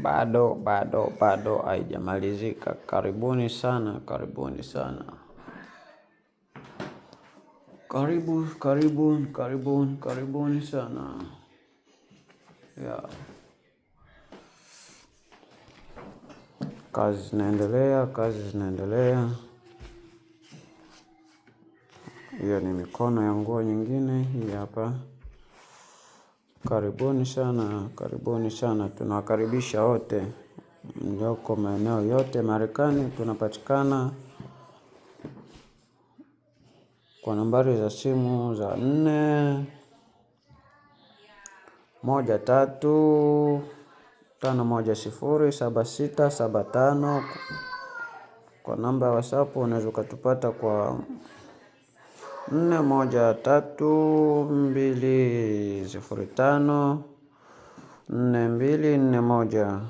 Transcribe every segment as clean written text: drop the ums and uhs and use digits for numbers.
bado haijamalizika. Karibuni sana. Karibuni sana. Yeah. Kazi zinaendelea. Hiyo ni mikono ya nguo nyingine hii hapa. Karibuni sana. Tunawakaribisha wote mlioko maeneo yote Marekani. Tunapatikana kwa nambari za simu za 413-510-7675. Kwa namba ya WhatsApp unaweza kutupata kwa 4132054241.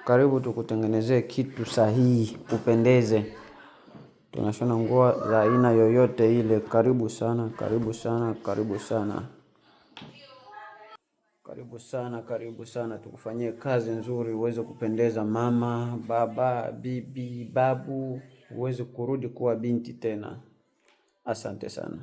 Karibu tukutengenezee kitu sahihi upendeze. Tunashona nguo za aina yoyote ile. Karibu sana. Karibu sana tukufanyie kazi nzuri uweze kupendeza mama, baba, bibi, babu, uweze kurudi kuwa binti tena. Asante sana.